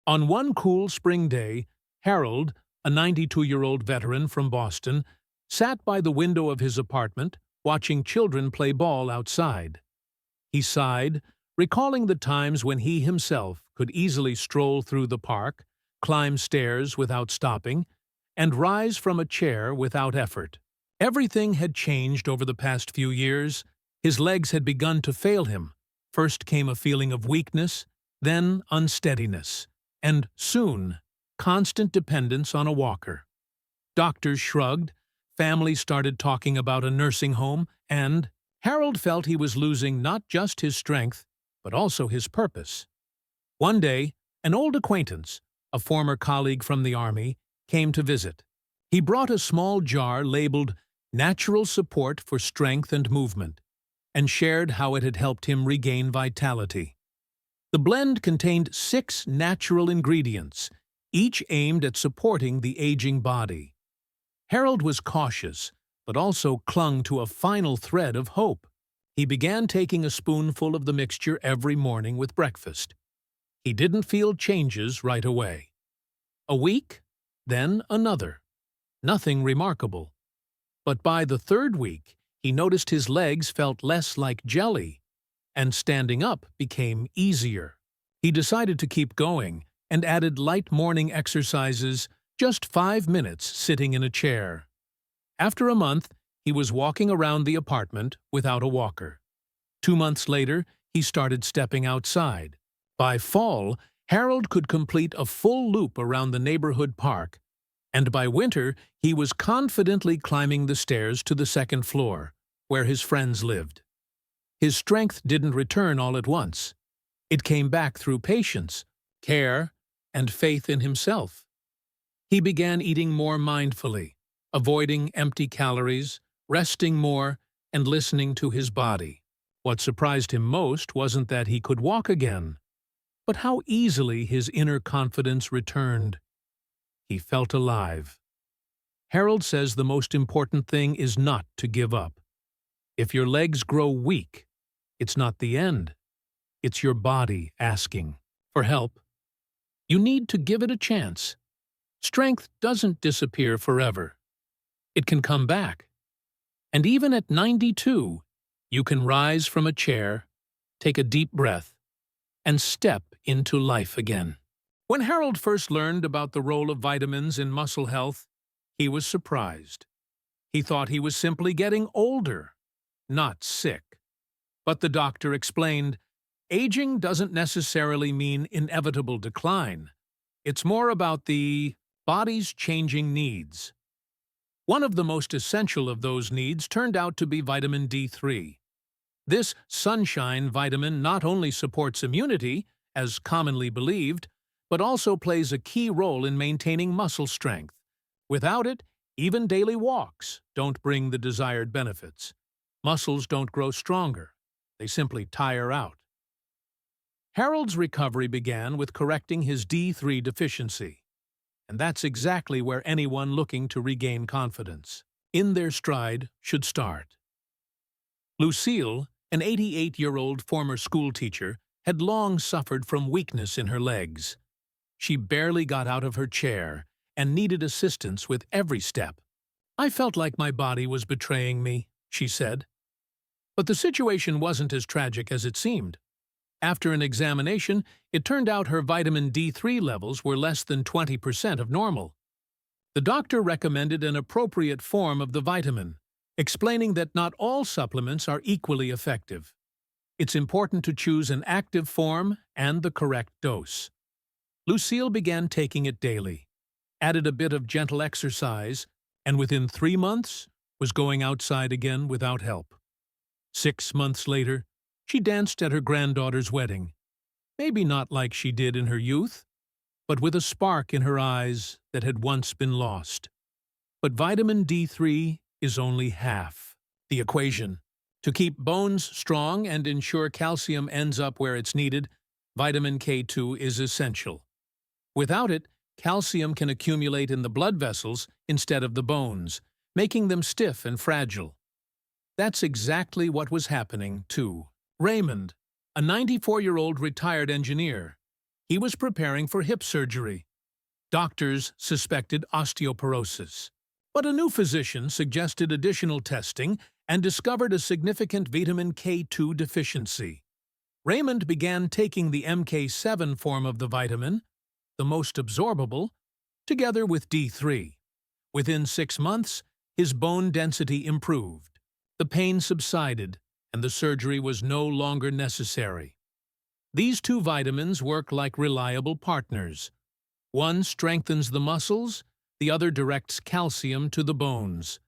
On one cool spring day, Harold, a 92-year-old veteran from Boston, sat by the window of his apartment watching children play ball outside. He sighed, recalling the times when he himself could easily stroll through the park, climb stairs without stopping, and rise from a chair without effort. Everything had changed over the past few years. His legs had begun to fail him. First came a feeling of weakness, then unsteadiness, and soon, constant dependence on a walker. Doctors shrugged, families started talking about a nursing home, and Harold felt he was losing not just his strength, but also his purpose. One day, an old acquaintance, a former colleague from the army, came to visit. He brought a small jar labeled "Natural Support for Strength and Movement," and shared how it had helped him regain vitality. The blend contained 6 natural ingredients, each aimed at supporting the aging body. Harold was cautious, but also clung to a final thread of hope. He began taking a spoonful of the mixture every morning with breakfast. He didn't feel changes right away. A week, then another. Nothing remarkable. But by the 3rd week, he noticed his legs felt less like jelly, and standing up became easier. He decided to keep going and added light morning exercises, just 5 minutes sitting in a chair. After a month, he was walking around the apartment without a walker. 2 months later, he started stepping outside. By fall, Harold could complete a full loop around the neighborhood park, and by winter, he was confidently climbing the stairs to the 2nd floor, where his friends lived. His strength didn't return all at once. It came back through patience, care, and faith in himself. He began eating more mindfully, avoiding empty calories, resting more, and listening to his body. What surprised him most wasn't that he could walk again, but how easily his inner confidence returned. He felt alive. Harold says the most important thing is not to give up. If your legs grow weak, it's not the end. It's your body asking for help. You need to give it a chance. Strength doesn't disappear forever. It can come back. And even at 92, you can rise from a chair, take a deep breath, and step into life again. When Harold first learned about the role of vitamins in muscle health, he was surprised. He thought he was simply getting older, not sick. But the doctor explained, aging doesn't necessarily mean inevitable decline. It's more about the body's changing needs. One of the most essential of those needs turned out to be vitamin D3. This sunshine vitamin not only supports immunity, as commonly believed, but also plays a key role in maintaining muscle strength. Without it, even daily walks don't bring the desired benefits. Muscles don't grow stronger. They simply tire out. Harold's recovery began with correcting his D3 deficiency. And that's exactly where anyone looking to regain confidence, in their stride, should start. Lucille, an 88-year-old former schoolteacher, had long suffered from weakness in her legs. She barely got out of her chair and needed assistance with every step. "I felt like my body was betraying me," she said. But the situation wasn't as tragic as it seemed. After an examination, it turned out her vitamin D3 levels were less than 20% of normal. The doctor recommended an appropriate form of the vitamin, explaining that not all supplements are equally effective. It's important to choose an active form and the correct dose. Lucille began taking it daily, added a bit of gentle exercise, and within 3 months was going outside again without help. 6 months later, she danced at her granddaughter's wedding, maybe not like she did in her youth, but with a spark in her eyes that had once been lost. But vitamin D3 is only half the equation. To keep bones strong and ensure calcium ends up where it's needed, vitamin K2 is essential. Without it, calcium can accumulate in the blood vessels instead of the bones, making them stiff and fragile. That's exactly what was happening, too. Raymond, a 94-year-old retired engineer. He was preparing for hip surgery. Doctors suspected osteoporosis. But a new physician suggested additional testing and discovered a significant vitamin K2 deficiency. Raymond began taking the MK7 form of the vitamin, the most absorbable, together with D3. Within 6 months, his bone density improved. The pain subsided, and the surgery was no longer necessary. These two vitamins work like reliable partners. One strengthens the muscles, the other directs calcium to the bones.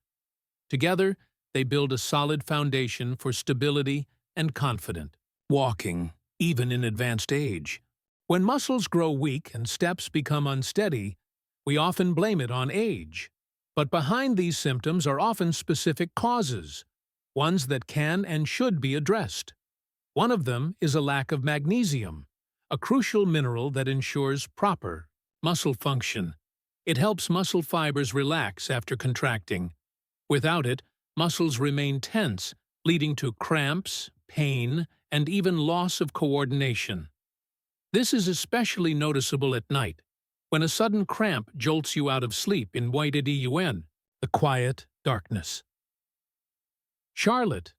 Together, they build a solid foundation for stability and confidence. Walking, even in advanced age. When muscles grow weak and steps become unsteady, we often blame it on age. But behind these symptoms are often specific causes, ones that can and should be addressed. One of them is a lack of magnesium, a crucial mineral that ensures proper muscle function. It helps muscle fibers relax after contracting. Without it, muscles remain tense, leading to cramps, pain, and even loss of coordination. This is especially noticeable at night, when a sudden cramp jolts you out of sleep in the quiet darkness. Charlotte,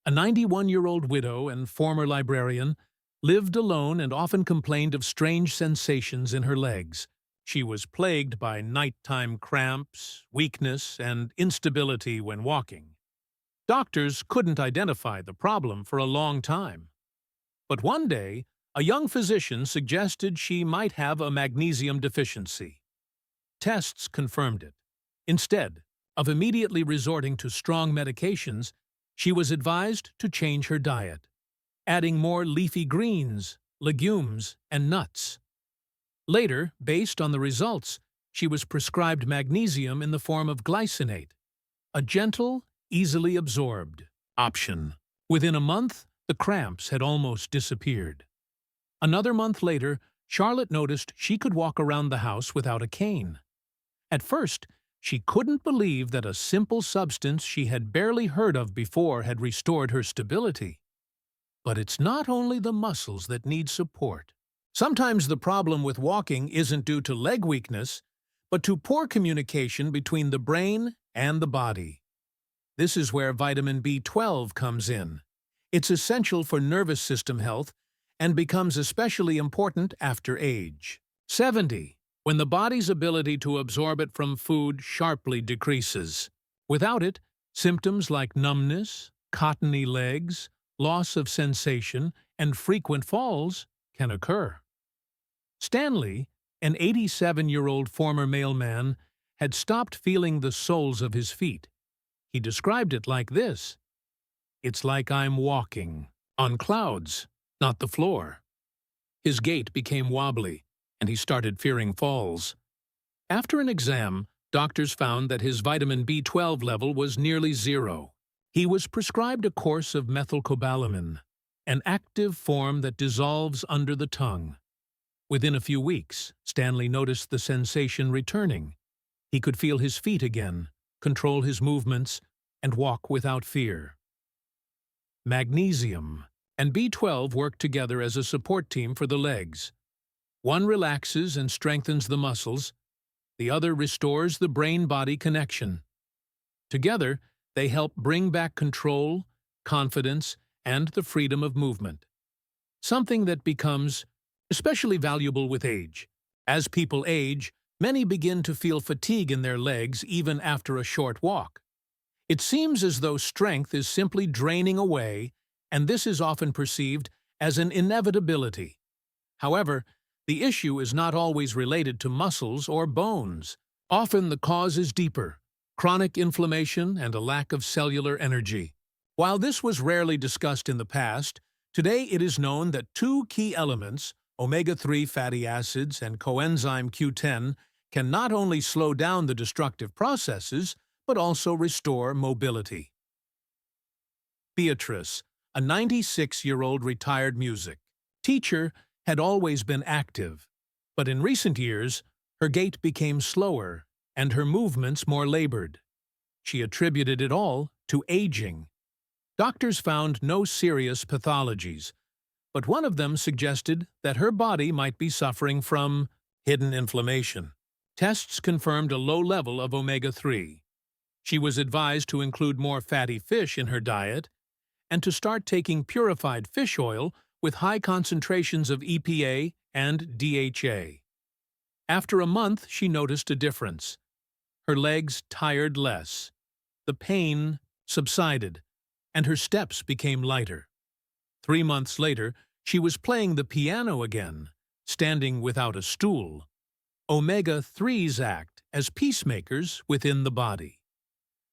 a 91-year-old widow and former librarian, lived alone and often complained of strange sensations in her legs. She was plagued by nighttime cramps, weakness, and instability when walking. Doctors couldn't identify the problem for a long time. But one day, a young physician suggested she might have a magnesium deficiency. Tests confirmed it. Instead of immediately resorting to strong medications, she was advised to change her diet, adding more leafy greens, legumes, and nuts. Later, based on the results, she was prescribed magnesium in the form of glycinate, a gentle, easily absorbed option. Within a month, the cramps had almost disappeared. Another month later, Charlotte noticed she could walk around the house without a cane. At first, she couldn't believe that a simple substance she had barely heard of before had restored her stability. But it's not only the muscles that need support. Sometimes the problem with walking isn't due to leg weakness, but to poor communication between the brain and the body. This is where vitamin B12 comes in. It's essential for nervous system health and becomes especially important after age 70, when the body's ability to absorb it from food sharply decreases. Without it, symptoms like numbness, cottony legs, loss of sensation, and frequent falls can occur. Stanley, an 87-year-old former mailman, had stopped feeling the soles of his feet. He described it like this: "It's like I'm walking on clouds, not the floor." His gait became wobbly, and he started fearing falls. After an exam, doctors found that his vitamin B12 level was nearly zero. He was prescribed a course of methylcobalamin, an active form that dissolves under the tongue. Within a few weeks, Stanley noticed the sensation returning. He could feel his feet again, control his movements, and walk without fear. Magnesium and B12 work together as a support team for the legs. One relaxes and strengthens the muscles, the other restores the brain-body connection. Together, they help bring back control, confidence, and the freedom of movement. Something that becomes especially valuable with age. As people age, many begin to feel fatigue in their legs even after a short walk. It seems as though strength is simply draining away, and this is often perceived as an inevitability. However, the issue is not always related to muscles or bones. Often the cause is deeper: chronic inflammation and a lack of cellular energy. While this was rarely discussed in the past, today it is known that two key elements, omega-3 fatty acids and coenzyme Q10, can not only slow down the destructive processes, but also restore mobility. Beatrice, a 96-year-old retired music teacher, had always been active, but in recent years, her gait became slower and her movements more labored. She attributed it all to aging. Doctors found no serious pathologies, but one of them suggested that her body might be suffering from hidden inflammation. Tests confirmed a low level of omega-3. She was advised to include more fatty fish in her diet and to start taking purified fish oil with high concentrations of EPA and DHA. After a month, she noticed a difference. Her legs tired less, the pain subsided, and her steps became lighter. 3 months later, she was playing the piano again, standing without a stool. Omega-3s act as peacemakers within the body.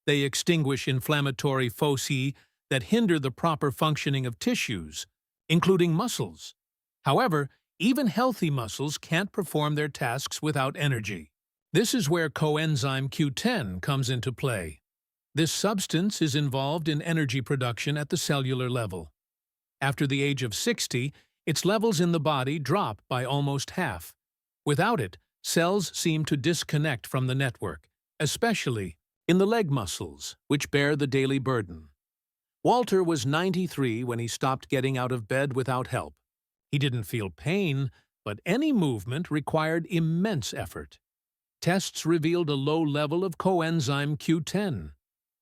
They extinguish inflammatory foci that hinder the proper functioning of tissues, including muscles. However, even healthy muscles can't perform their tasks without energy. This is where coenzyme Q10 comes into play. This substance is involved in energy production at the cellular level. After the age of 60, its levels in the body drop by almost half. Without it, cells seem to disconnect from the network, especially in the leg muscles, which bear the daily burden. Walter was 93 when he stopped getting out of bed without help. He didn't feel pain, but any movement required immense effort. Tests revealed a low level of coenzyme Q10.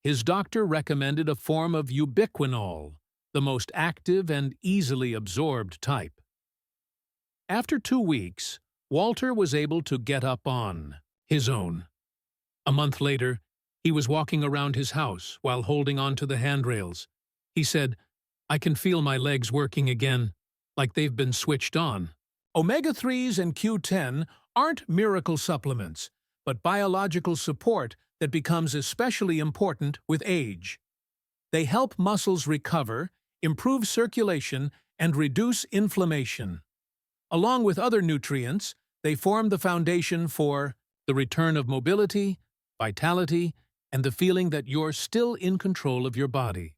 His doctor recommended a form of ubiquinol, the most active and easily absorbed type. After 2 weeks, Walter was able to get up on his own. A month later, he was walking around his house while holding onto the handrails. He said, "I can feel my legs working again, like they've been switched on." Omega-3s and Q10 aren't miracle supplements, but biological support that becomes especially important with age. They help muscles recover, improve circulation, and reduce inflammation. Along with other nutrients, they form the foundation for the return of mobility, vitality, and the feeling that you're still in control of your body.